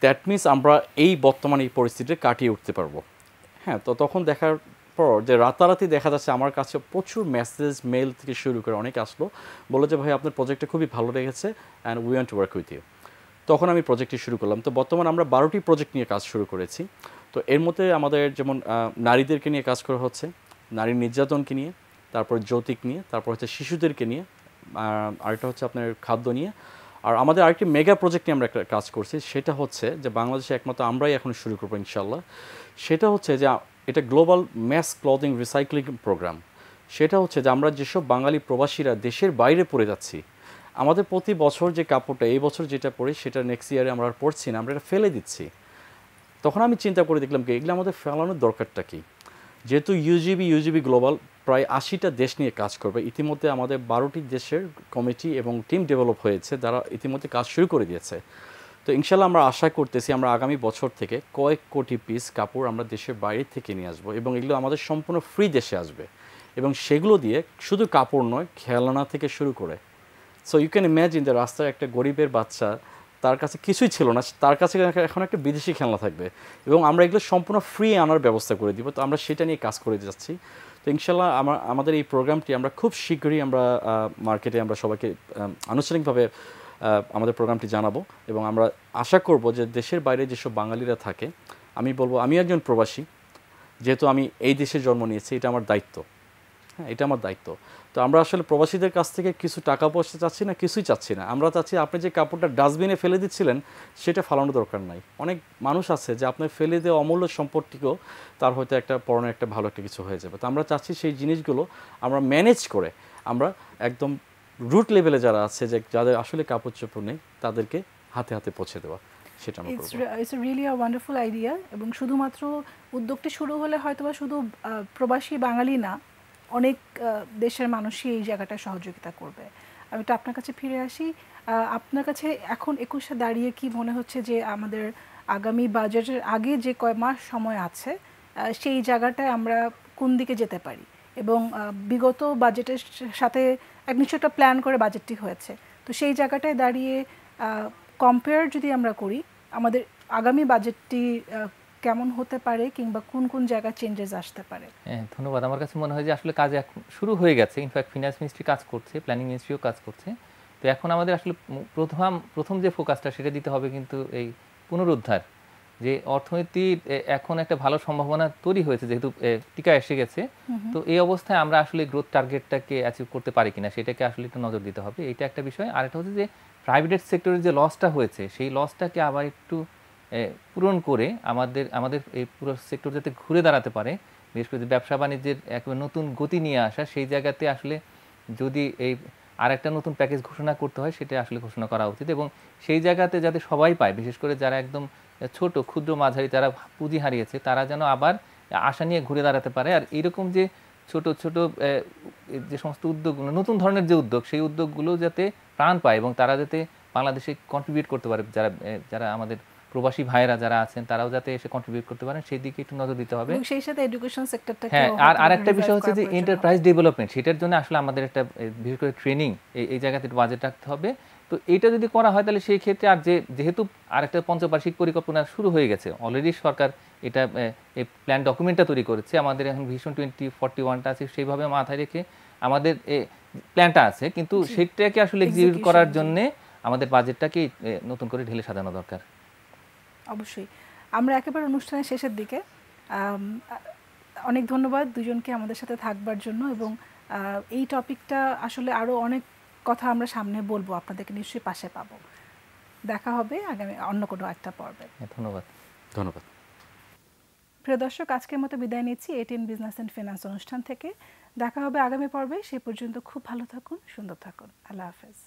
দ্যাট মিনস আমরা এই বর্তমানে এই পরিস্থিতিটা কাটিয়ে উঠতে পারবো। হ্যাঁ, তো তখন দেখার পর যে রাতারাতি দেখা যাচ্ছে আমার কাছে প্রচুর মেসেজ, মেল থেকে শুরু করে অনেক আসলো, বলে যে ভাই আপনার প্রজেক্টটা খুবই ভালো লেগেছে and we want to work with you. তখন আমি প্রজেক্টটি শুরু করলাম। তো বর্তমানে আমরা 12টি প্রজেক্ট নিয়ে কাজ শুরু করেছি। তো এর মধ্যে আমাদের যেমন নারীদেরকে নিয়ে কাজ করা হচ্ছে, নারী নির্যাতনকে নিয়ে, তারপর যৌতুক নিয়ে, তারপর হচ্ছে শিশুদেরকে নিয়ে, আরেকটা হচ্ছে আপনার খাদ্য নিয়ে। আর আমাদের আরেকটি মেগা প্রজেক্ট নিয়ে আমরা একটা কাজ করছি, সেটা হচ্ছে যে বাংলাদেশে একমাত্র আমরাই এখন শুরু করবো ইনশাল্লাহ। সেটা হচ্ছে যে এটা global mass clothing recycling programme. সেটা হচ্ছে যে আমরা যেসব বাঙালি প্রবাসীরা দেশের বাইরে পড়ে যাচ্ছি, আমাদের প্রতি বছর যে কাপড়টা এই বছর যেটা পরি সেটা নেক্সট ইয়ারে আমরা আর পরছি না, আমরা এটা ফেলে দিচ্ছি। তখন আমি চিন্তা করে দেখলাম কি এগুলো আমাদের ফেলানোর দরকারটা কি। যেহেতু ইউজিবি গ্লোবাল প্রায় 80টা দেশ নিয়ে কাজ করবে, ইতিমধ্যে আমাদের 12টি দেশের কমিটি এবং টিম ডেভেলপ হয়েছে, যারা ইতিমধ্যে কাজ শুরু করে দিয়েছে। তো ইনশাল্লাহ আমরা আশা করতেছি আমরা আগামী বছর থেকে কয়েক কোটি পিস কাপড় আমরা দেশের বাইরে থেকে নিয়ে আসবো, এবং এগুলো আমাদের সম্পূর্ণ ফ্রি দেশে আসবে। এবং সেগুলো দিয়ে শুধু কাপড় নয়, খেলনা থেকে শুরু করে, সো ইউ ক্যান ইম্যাজিন যে রাস্তায় একটা গরিবের বাচ্চা, তার কাছে কিছুই ছিল না, তার কাছে এখন একটা বিদেশি খেলনা থাকবে, এবং আমরা এগুলো সম্পূর্ণ ফ্রি আনার ব্যবস্থা করে দিব। তো আমরা সেটা নিয়ে কাজ করে যাচ্ছি। তো ইনশাল্লাহ আমাদের এই প্রোগ্রামটি আমরা খুব শীঘ্রই আমরা মার্কেটে আমরা সবাইকে আনুষ্ঠানিকভাবে আমাদের প্রোগ্রামটি জানাবো, এবং আমরা আশা করব যে দেশের বাইরে যেসব বাঙালিরা থাকে, আমি বলবো আমি একজন প্রবাসী, যেহেতু আমি এই দেশে জন্ম নিয়েছি, এটা আমার দায়িত্ব। হ্যাঁ, এটা আমার দায়িত্ব। তো তো আমরা আসলে প্রবাসীদের কাছ থেকে কিছু টাকা পয়সা চাচ্ছি না, কিছুই চাচ্ছি না। আমরা চাচ্ছি আপনি যে কাপড়টা ডাস্টবিনে ফেলে দিচ্ছিলেন সেটা ফালানোর দরকার নাই। অনেক মানুষ আছে যে আপনার ফেলে দেওয়া অমূল্য সম্পদটিকেও তার হয়তো একটা পরনে একটা ভালো একটা কিছু হয়ে যাবে। তো আমরা চাচ্ছি সেই জিনিসগুলো আমরা ম্যানেজ করে আমরা একদম রুট লেভেলে যারা আছে, যে যাদের আসলে কাপড় চোপড় নেই, তাদেরকে হাতে হাতে পৌঁছে দেওয়া, সেটা আমরা করব। It's really a wonderful idea. এবং শুধুমাত্র উদ্যোগটি শুরু হলে হয়তোবা শুধু প্রবাসী বাঙালি না, অনেক দেশের মানুষই এই জায়গাটায় সহযোগিতা করবে। আমি তো আপনার কাছে ফিরে আসি। আপনার কাছে এখন ২১-এ দাঁড়িয়ে কি মনে হচ্ছে যে আমাদের আগামী বাজেটের আগে যে কয় মাস সময় আছে সেই জায়গাটায় আমরা কোন দিকে যেতে পারি? এবং বিগত বাজেটের সাথে নিশ্চয় একটা প্ল্যান করে বাজেটটি হয়েছে, তো সেই জায়গাটায় দাঁড়িয়ে কম্পেয়ার যদি আমরা করি, আমাদের আগামী বাজেটটি কেমন হতে পারে কিংবা কোন কোন জায়গায় চেঞ্জেস আসতে পারে? হ্যাঁ, ধন্যবাদ। আমার কাছে মনে হয় যে আসলে কাজ শুরু হয়ে গেছে। ইনফ্যাক্ট ফিনান্স মিনিস্ট্রি কাজ করছে, প্ল্যানিং মিনিস্ট্রিও কাজ করছে। তো এখন আমাদের আসলে প্রথম যে ফোকাসটা সেটা দিতে হবে কিন্তু এই পুনরুদ্ধার, যে অর্থনীতির এখন একটা ভালো সম্ভাবনা তৈরি হয়েছে যেহেতু টিকা এসে গেছে। তো এই অবস্থায় আমরা আসলে গ্রোথ টার্গেটটাকে অ্যাচিভ করতে পারি কিনা সেটাকে আসলে একটু নজর দিতে হবে। এটা একটা বিষয়। আর এটা হচ্ছে যে প্রাইভেট সেক্টরের যে লসটা হয়েছে সেই লসটাকে আবার একটু পূরণ করে আমাদের এই পুরো সেক্টর যাতে ঘুরে দাঁড়াতে পারে, বিশেষ করে ব্যবসা বাণিজ্যের একেবারে নতুন গতি নিয়ে আসা, সেই জায়গাতে আসলে যদি এই আর একটা নতুন প্যাকেজ ঘোষণা করতে হয় সেটা আসলে ঘোষণা করা উচিত। এবং সেই জায়গাতে যাতে সবাই পায়, বিশেষ করে যারা একদম ছোট ক্ষুদ্র মাঝারি যারা পুঁজি হারিয়েছে তারা যেন আবার আশা নিয়ে ঘুরে দাঁড়াতে পারে। আর এইরকম যে ছোট ছোট যে সমস্ত উদ্যোগগুলো, নতুন ধরনের যে উদ্যোগ, সেই উদ্যোগগুলো যাতে প্রাণ পায় এবং তারা যাতে বাংলাদেশে কন্ট্রিবিউট করতে পারে, যারা আমাদের প্রবাসী ভাইয়েরা যারা আছেন তারাও যাতে এসে কন্ট্রিবিউট করতে পারেন, সেই দিকে একটু নজর দিতে হবে। এবং সেই সাথে এডুকেশন সেক্টরটাকে হ্যাঁ, আর একটা বিষয় হচ্ছে যে এন্টারপ্রাইজ ডেভেলপমেন্ট, সেটার জন্য আসলে আমাদের একটা বিশেষ করে ট্রেনিং এই জায়গাতে একটু বাজেট রাখতে হবে। তো এইটা যদি করা হয় তাহলে সেই ক্ষেত্রে আর যেহেতু আরেকটা পঞ্চবার্ষিক পরিকল্পনা শুরু হয়ে গেছে অলরেডি, সরকার এটা এই প্ল্যান ডকুমেন্টটা তৈরি করেছে, আমাদের এখন ভিশন 2041টা আছে, সেইভাবে মাথায় রেখে আমাদের প্ল্যানটা আছে, কিন্তু সেটাকে আসলে এক্সিকিউট করার জন্য আমাদের বাজেটটাকে নতুন করে ঢেলে সাজানো দরকার। অবশ্যই। আমরা একেবারে অনুষ্ঠানের শেষের দিকে। অনেক ধন্যবাদ দুজনকে আমাদের সাথে থাকবার জন্য। এবং এই টপিকটা আসলে আরও অনেক কথা আমরা সামনে বলবো, আপনাদেরকে নিশ্চয়ই পাশে পাবো। দেখা হবে আগামী অন্য কোনো একটা পর্বে। ধন্যবাদ। ধন্যবাদ। প্রিয় দর্শক, আজকের মতো বিদায় নিচ্ছি এটিএন বিজনেস অ্যান্ড ফিনান্স অনুষ্ঠান থেকে। দেখা হবে আগামী পর্বে। সে পর্যন্ত খুব ভালো থাকুন, সুন্দর থাকুন। আল্লাহ হাফেজ।